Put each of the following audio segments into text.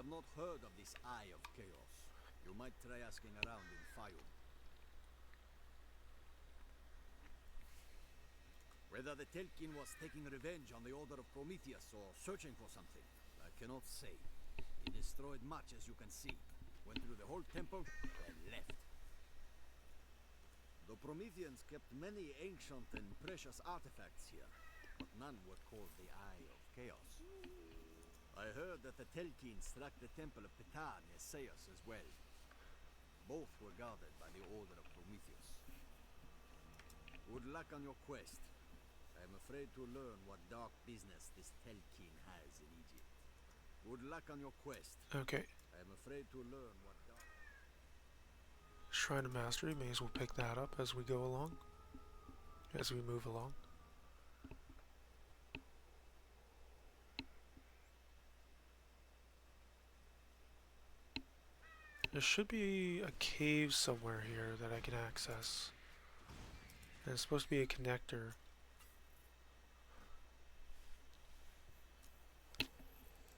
have not heard of this Eye of Chaos. You might try asking around in Fayum. Whether the Telkin was taking revenge on the Order of Prometheus or searching for something, I cannot say. He destroyed much, as you can see. Went through the whole temple and left. The Prometheans kept many ancient and precious artifacts here, but none were called the Eye of Chaos. I heard that the Telkin struck the temple of Ptah near Seus as well. Both were guarded by the Order of Prometheus. Good luck on your quest. I am afraid to learn what dark business this Telkin has in Egypt. Good luck on your quest. Okay. I am afraid to learn what dark... Shrine of Mastery, may as well pick that up as we go along. As we move along. There should be a cave somewhere here that I can access. And it's supposed to be a connector.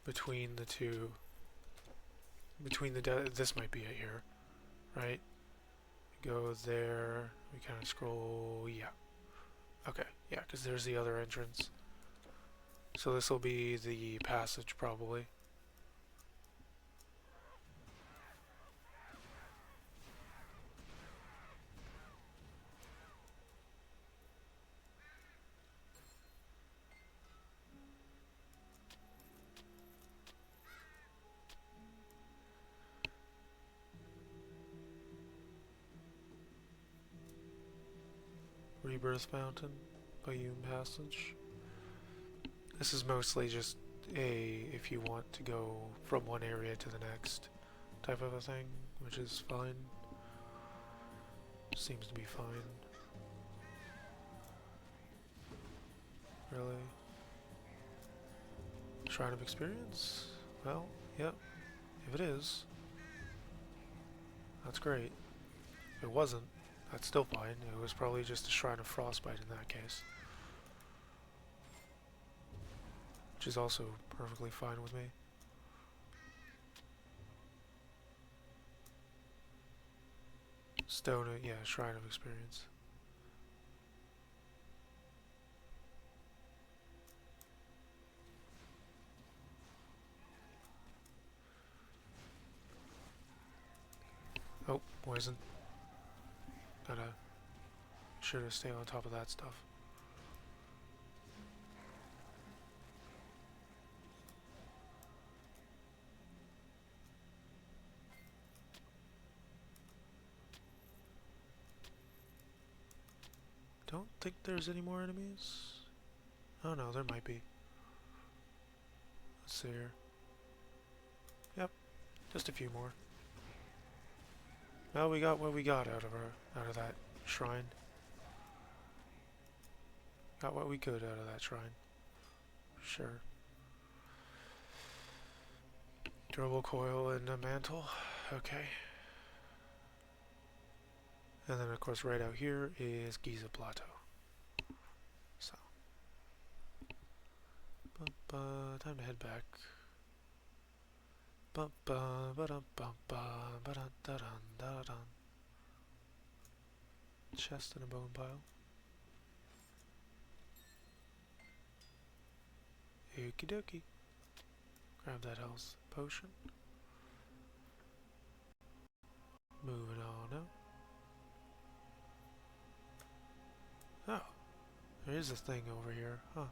Between the two. Between the... this might be it here. Right? Go there. We kind of scroll... yeah. Okay. Yeah, because there's the other entrance. So this will be the passage, probably. Rebirth Fountain, Bayum Passage. This is mostly just if you want to go from one area to the next type of a thing, which is fine. Seems to be fine. Really? Shrine of Experience? Well, yep. If it is, that's great. If it wasn't, that's still fine. It was probably just a Shrine of Frostbite in that case. Which is also perfectly fine with me. Stone, yeah, Shrine of Experience. Oh, poison. Gotta sure to stay on top of that stuff. Don't think there's any more enemies. Oh no, there might be. Let's see here. Yep, just a few more. Well, we got what we got out of that shrine. Got what we could out of that shrine. Sure. Durable coil and a mantle. Okay. And then of course right out here is Giza Plateau. So. Time to head back. Chest and a bone pile. Okie dokie. Grab that health potion. Moving on up. Oh, there is a thing over here, huh?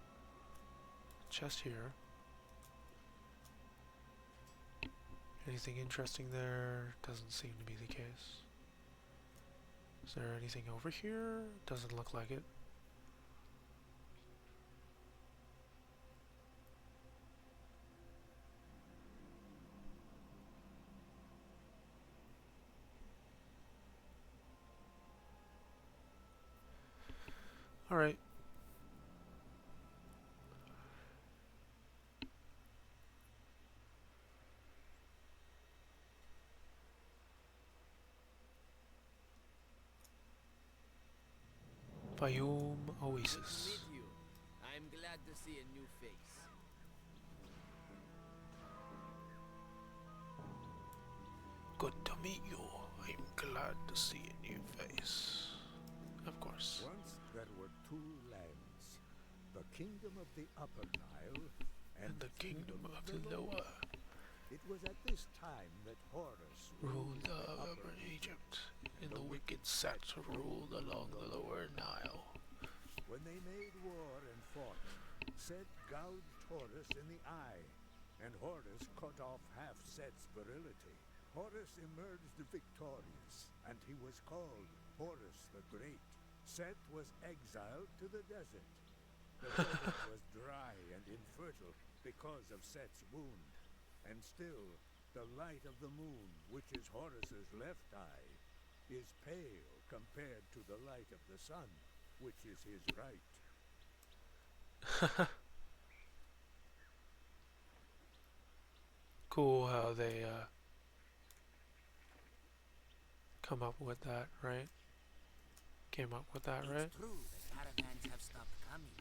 Chest here. Anything interesting there? Doesn't seem to be the case. Is there anything over here? Doesn't look like it. Alright. Fayum Oasis. I'm glad to see a new face. meet you. I'm glad to see a new face. Of course. Once there were two lands, the kingdom of the Upper Nile And the kingdom of the lower It was at this time that Horus ruled the over Egypt, and the wicked Set ruled along the lower Nile. When they made war and fought, Set gouged Horus in the eye, and Horus cut off half Set's virility. Horus emerged victorious, and he was called Horus the Great. Set was exiled to the desert. The desert was dry and infertile because of Set's wound. And still, the light of the moon, which is Horus's left eye, is pale compared to the light of the sun, which is his right. Cool how they come up with that, right? Came up with that, right? It's true that caravans have stopped coming.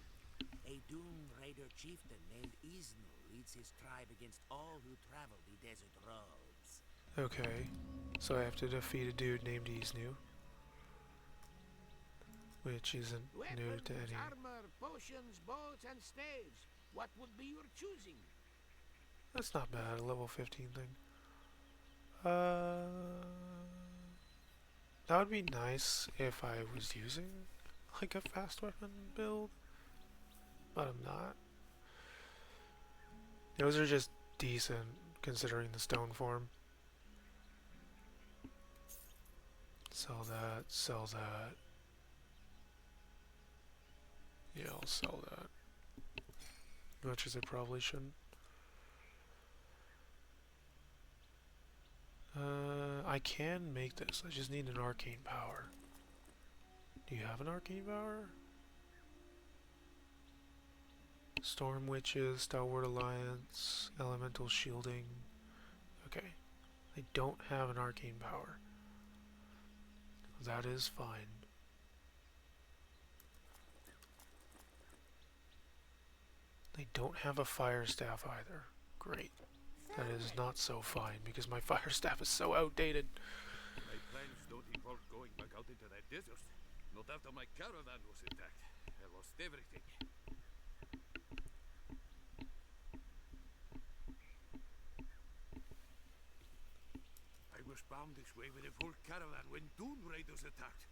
A Doom Raider chieftain named Isnu leads his tribe against all who travel the desert roads. Okay, so I have to defeat a dude named Isnu, which isn't new to any. Armor, potions, bows, and staves. What would be your choosing? That's not bad, a level 15 thing. That would be nice if I was using like a fast weapon build, but I'm not. Those are just decent considering the stone form. Sell that, sell that. Yeah, I'll sell that. Much as I probably shouldn't. I can make this. I just need an arcane power. Do you have an arcane power? Storm Witches, Stalwart Alliance, Elemental Shielding. Okay. I don't have an arcane power. That is fine. I don't have a fire staff either. Great. That is not so fine because my fire staff is so outdated. My plans don't involve going back out into that desert. Not after my caravan was attacked. I lost everything. I was bound this way with a full caravan when Dune Raiders attacked.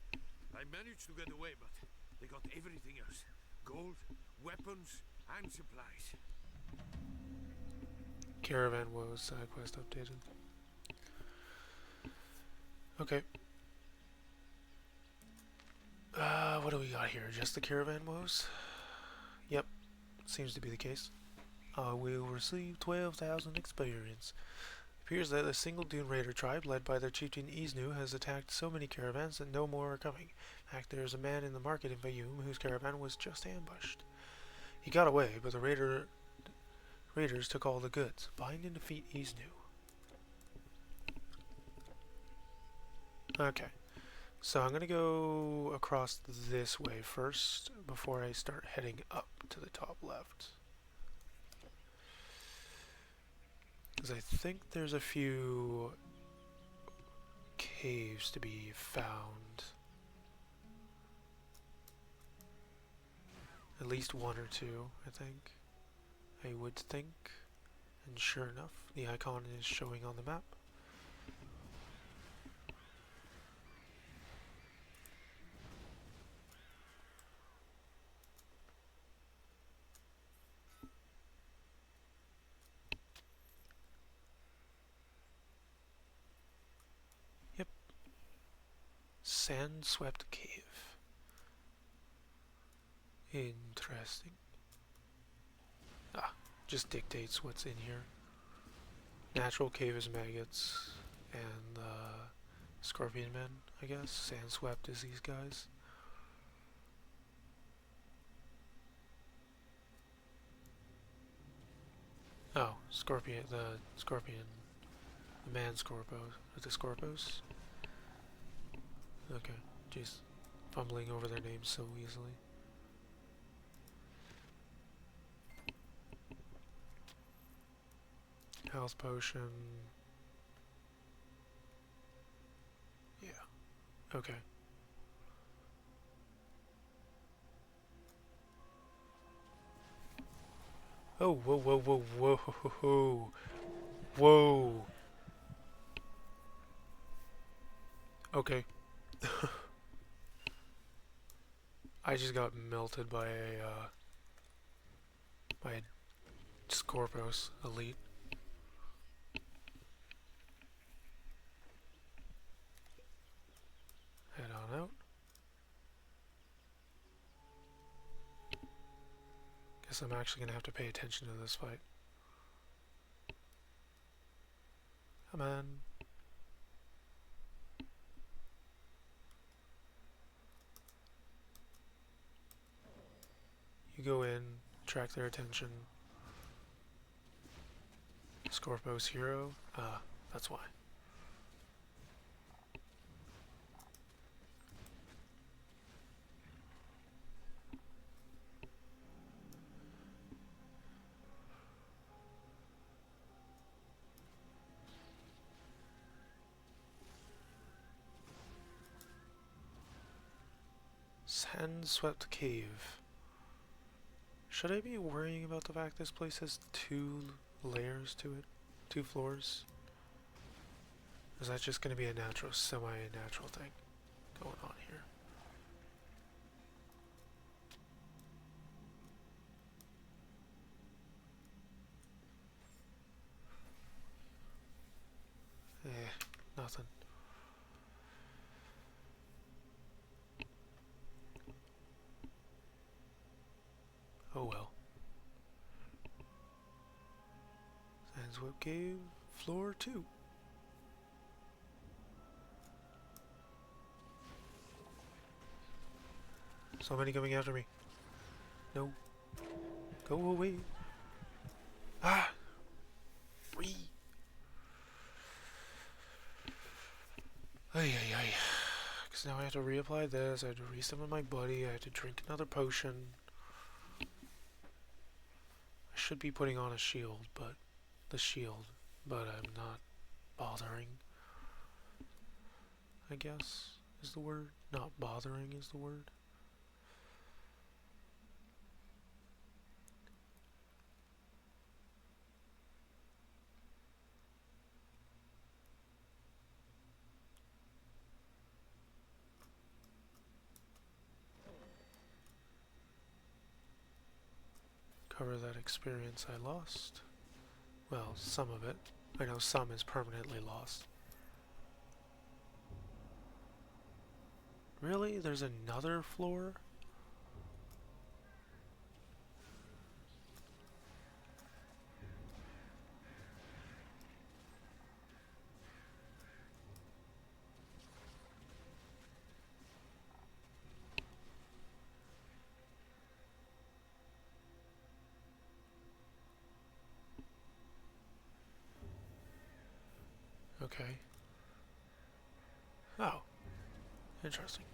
I managed to get away, but they got everything else. Gold, weapons, and supplies. Caravan woes side quest updated. Okay. What do we got here? Just the caravan woes? Yep, seems to be the case. We'll receive 12,000 experience. Appears that a single Dune Raider tribe, led by their chieftain Isnu, has attacked so many caravans that no more are coming. In fact, there is a man in the market in Bayum whose caravan was just ambushed. He got away, but the raiders took all the goods. Bind and defeat Isnu. Okay, so I'm gonna go across this way first before I start heading up to the top left. Because I think there's a few caves to be found. At least one or two, I think. I would think. And sure enough, the icon is showing on the map. Yep. Sand-swept cave. Interesting. Just dictates what's in here. Natural cave is maggots and scorpion men, I guess. Sand-swept is these guys. Oh, scorpion, the man Scorpos, the Scorpos. Okay, jeez, fumbling over their names so easily. Health potion. Okay. Oh, whoa, whoa, whoa, whoa, whoa, whoa. Okay. I just got melted by a Scorpos elite. Head on out. Guess I'm actually gonna have to pay attention to this fight. Come on. You go in, attract their attention. Scorpos hero? Ah, that's why. Sand-swept cave. Should I be worrying about the fact this place has 2 layers to it? 2 floors? Or is that just going to be a natural, semi-natural thing going on here? Nothing. Oh well. Sandswept cave, floor 2. So many coming after me. No. Go away. Ah! Free! Ay ay ay. Because now I have to reapply this, I have to resummon my buddy, I have to drink another potion. I should be putting on a shield, but I'm not bothering. I guess is the word. Not bothering is the word. Cover that experience I lost. Well, some of it. I know some is permanently lost. Really? There's another floor? Okay. Oh. Interesting.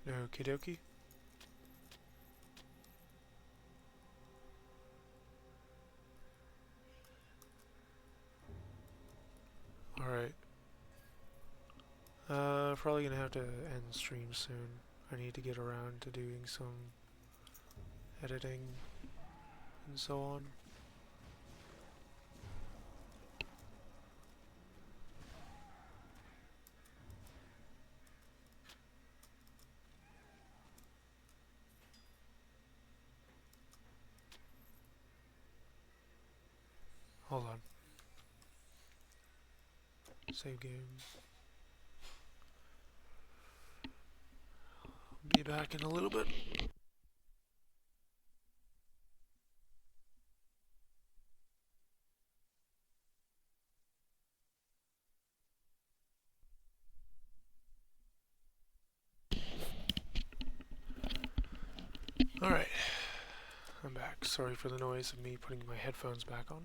Okie dokie. Alright. Probably gonna have to end stream soon. I need to get around to doing some editing and so on. Hold on. Save game. Be back in a little bit. Alright. I'm back. Sorry for the noise of me putting my headphones back on.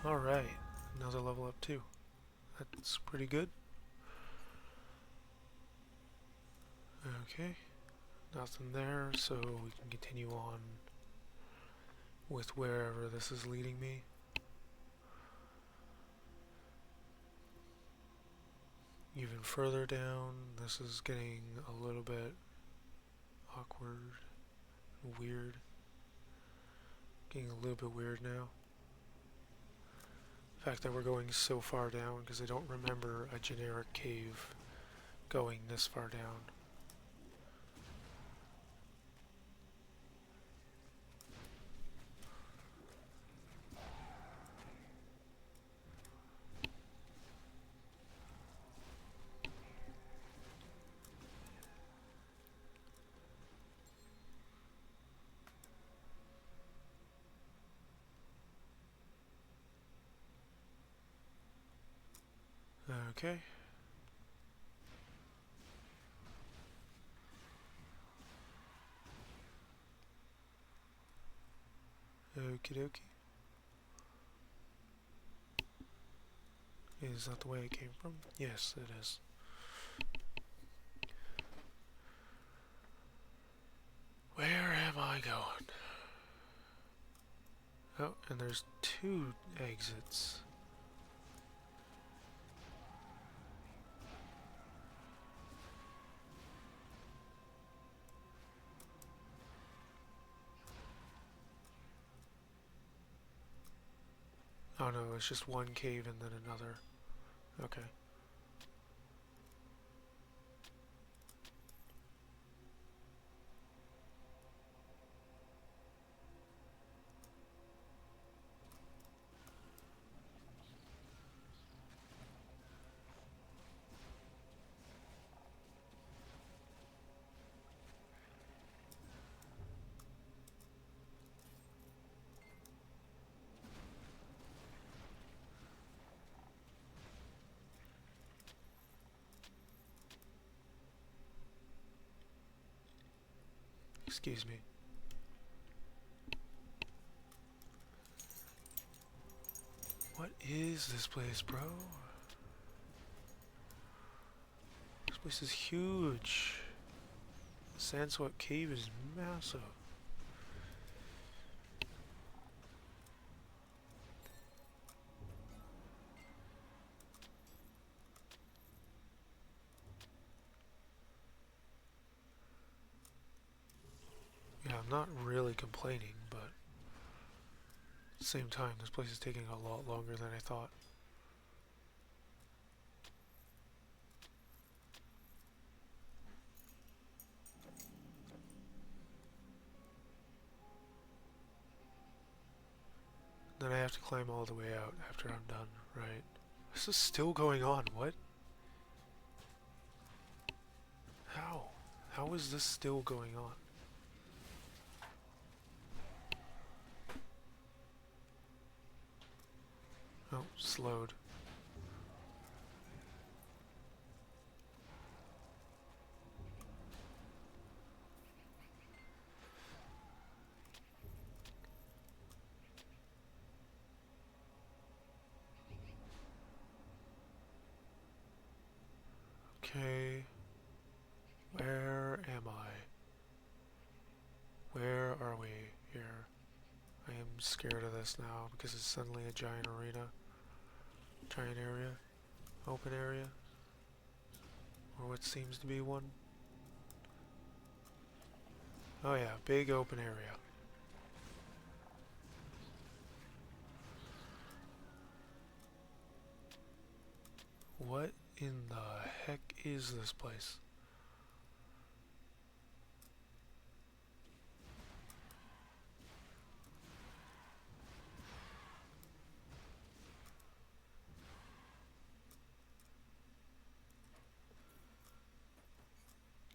Alright, another level up too. That's pretty good. Okay, nothing there, so we can continue on with wherever this is leading me. Even further down, this is getting a little bit awkward, weird. Getting a little bit weird now. The fact that we're going so far down, because I don't remember a generic cave going this far down. Okay. Okie dokie. Is that the way it came from? Yes, it is. Where am I going? Oh, and there's 2 exits. Oh no, it's just one cave and then another. Okay. Excuse me. What is this place, bro? This place is huge. Sandswept Cave is massive. Yeah, I'm not really complaining, but at the same time, this place is taking a lot longer than I thought. Then I have to climb all the way out after I'm done, right? This is still going on, what? How? How is this still going on? Oh, slowed. Okay. Where am I? Where are we here? I am scared of this now because it's suddenly a giant arena. Giant area. Open area. Or what seems to be one. Oh yeah, big open area. What in the heck is this place?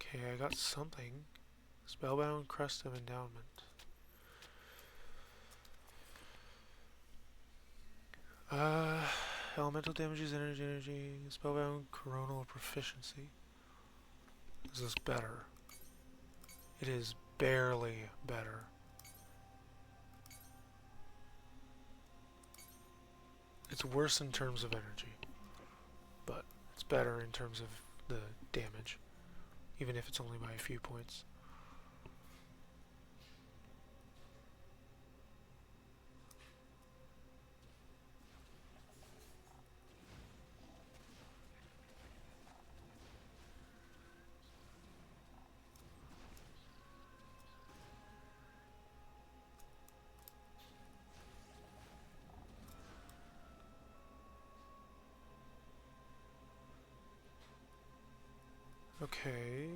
Okay, I got something. Spellbound Crest of Endowment. Elemental damages, energy, spellbound coronal proficiency. Is this better? It is barely better. It's worse in terms of energy, but it's better in terms of the damage, even if it's only by a few points. Okay.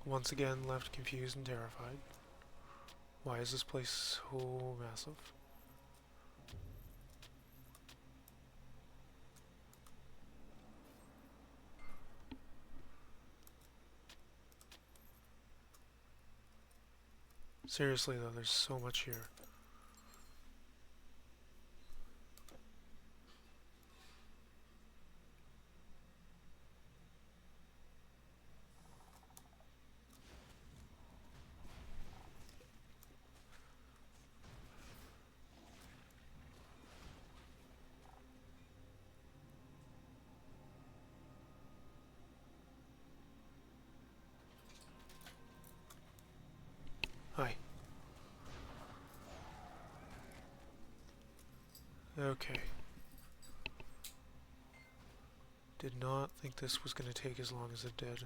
Once again, left confused and terrified. Why is this place so massive? Seriously though, there's so much here. Hi. Okay. Did not think this was going to take as long as it did.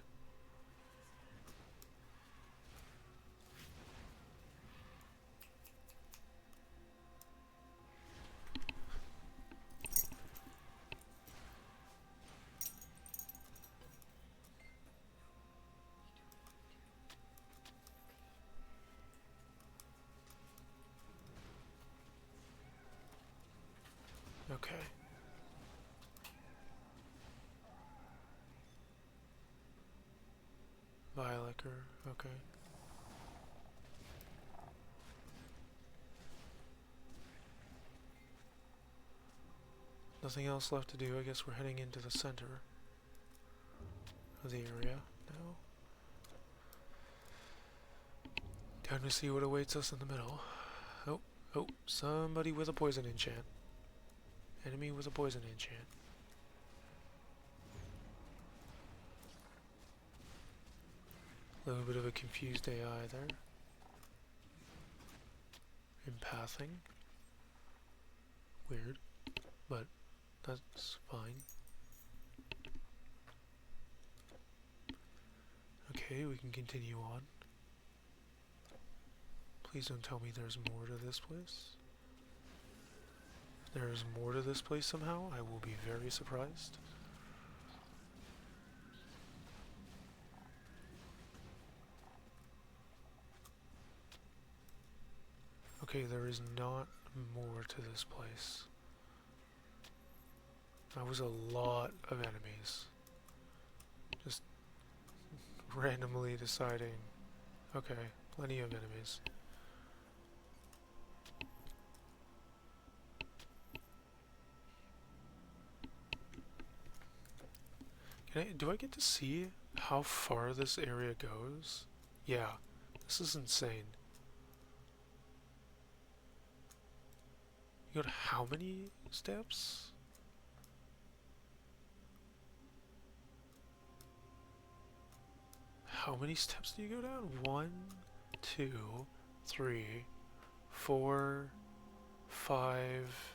Okay. Violicker, okay. Nothing else left to do. I guess we're heading into the center of the area now. Time to see what awaits us in the middle. Oh, somebody with a poison enchant. Enemy with a poison enchant. A little bit of a confused AI there. Empathing. Weird, but that's fine. Okay, we can continue on. Please don't tell me there's more to this place. If there's more to this place somehow, I will be very surprised. Okay, there is not more to this place. That was a lot of enemies. Just randomly deciding, okay, plenty of enemies. Do I get to see how far this area goes? Yeah, this is insane. You got how many steps? How many steps do you go down? 1, 2, 3, 4, 5,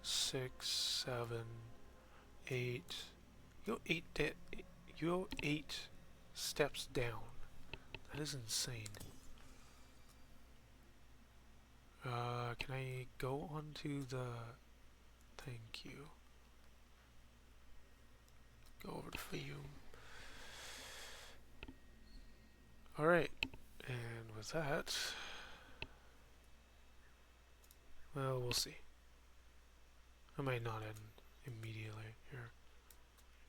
6, 7, 8. You go 8 steps down. That is insane. Can I go onto the... Thank you. Go over to Fume. Alright, and with that... Well, we'll see. I might not end immediately here.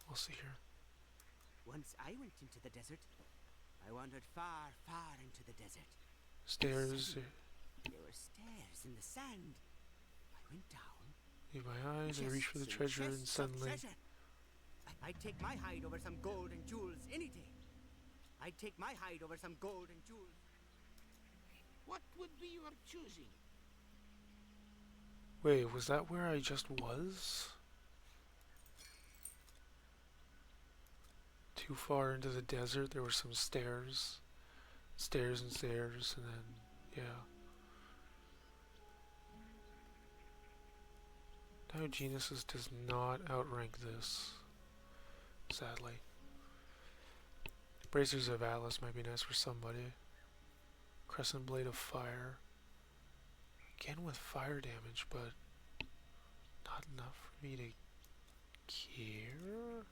We'll see here. Once I went into the desert. I wandered far, far into the desert. Stairs. There were stairs in the sand. I went down. Leave my eyes. I reach for the treasure and suddenly. I'd take my hide over some gold and jewels any day. I'd take my hide over some gold and jewels. What would be your choosing? Wait, was that where I just was? Too far into the desert, there were some stairs. Stairs and stairs, and then, yeah. Diogenesis does not outrank this, sadly. Bracers of Atlas might be nice for somebody. Crescent Blade of Fire. Again with fire damage, but not enough for me to care.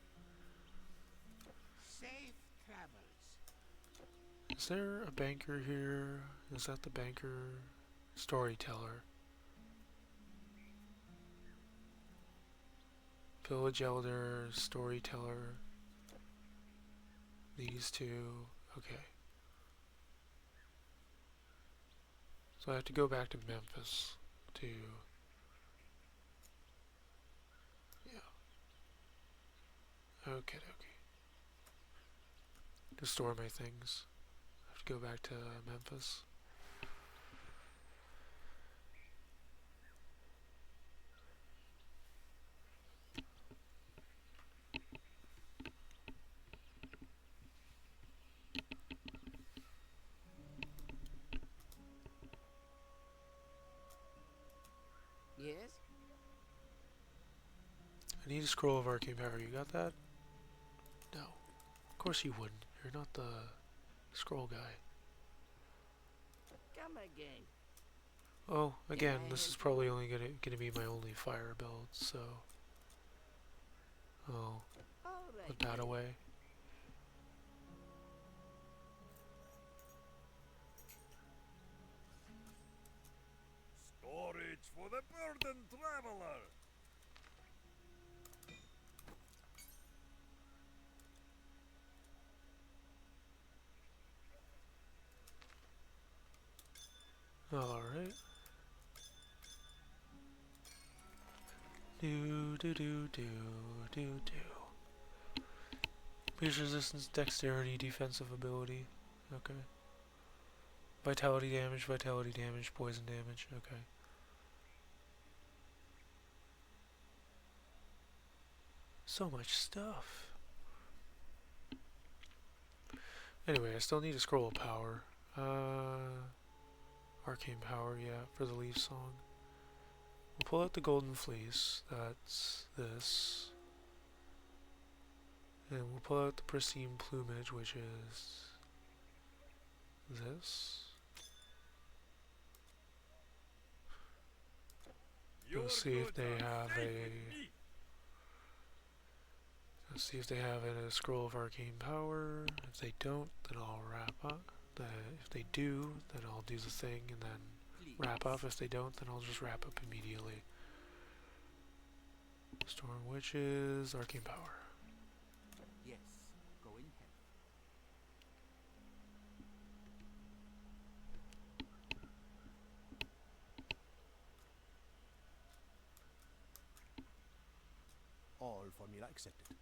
Safe travels. Is there a banker here? Is that the banker? Storyteller. Village Elder, Storyteller. These two. Okay. So I have to go back to Memphis to... Yeah. Okay. To store my things. I have to go back to Memphis. Yes? I need a scroll of arcane power. You got that? No. Of course you wouldn't. You're not the scroll guy. Come again. Oh, again, this is probably only gonna be my only fire build, so... Oh, put that away. Storage for the burdened traveler. Alright. Do. Pierce resistance, dexterity, defensive ability. Okay. Vitality damage, poison damage. Okay. So much stuff. Anyway, I still need a scroll of power. Arcane power, yeah, for the leaf song. We'll pull out the golden fleece. That's this. And we'll pull out the pristine plumage, which is this. We'll see if they have let's see if they have a scroll of arcane power. If they don't, then I'll wrap up. If they do, then I'll do the thing and then wrap up. If they don't, then I'll just wrap up immediately. Storm Witches, arcane power. Yes, go in head. All formula accepted.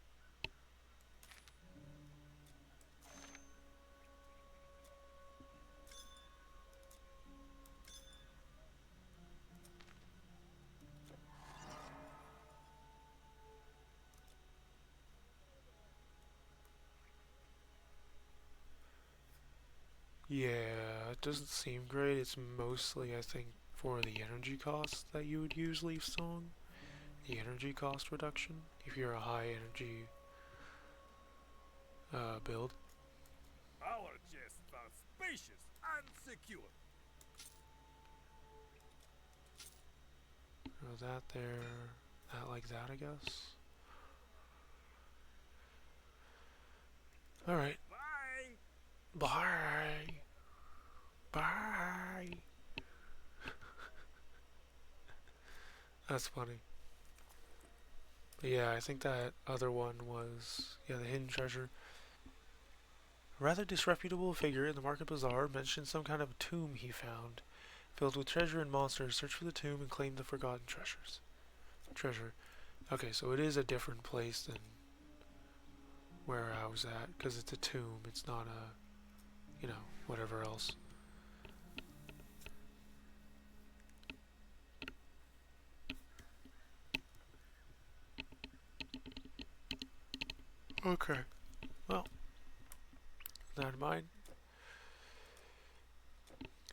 Yeah, it doesn't seem great. It's mostly, I think, for the energy cost that you would use Leaf Song. The energy cost reduction, if you're a high energy build. Our chests are spacious and secure. Throw that there, that like that, I guess. Alright. Bye. Bye. That's funny. But yeah, I think that other one was, yeah, the hidden treasure. A rather disreputable figure in the market bazaar mentioned some kind of tomb he found, filled with treasure and monsters. Search for the tomb and claim the forgotten treasure. Okay, so it is a different place than where I was at, because it's a tomb. It's not a, whatever else. Okay. Well, with that in mind,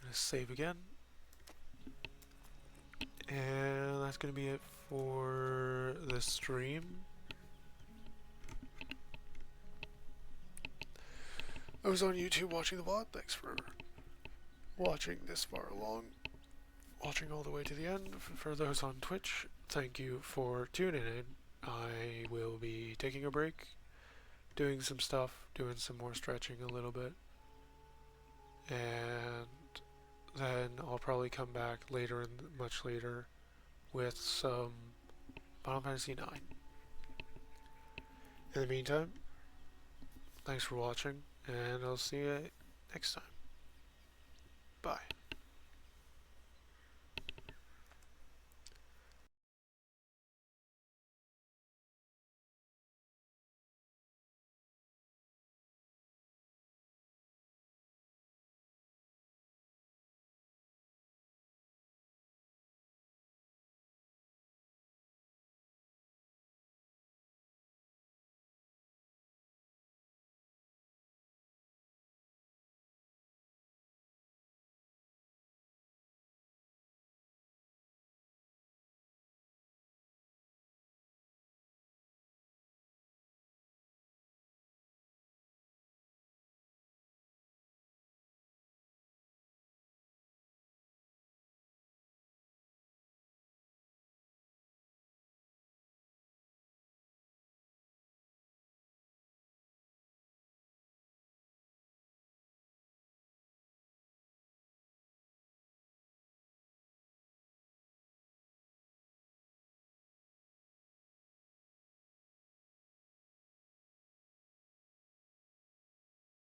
gonna save again. And that's gonna be it for the stream. I was on YouTube watching the VOD. Thanks for watching this far along. Watching all the way to the end. For those on Twitch, thank you for tuning in. I will be taking a break, doing some stuff, doing some more stretching a little bit. And then I'll probably come back later, much later, with some Final Fantasy IX. In the meantime, thanks for watching, and I'll see you next time. Bye.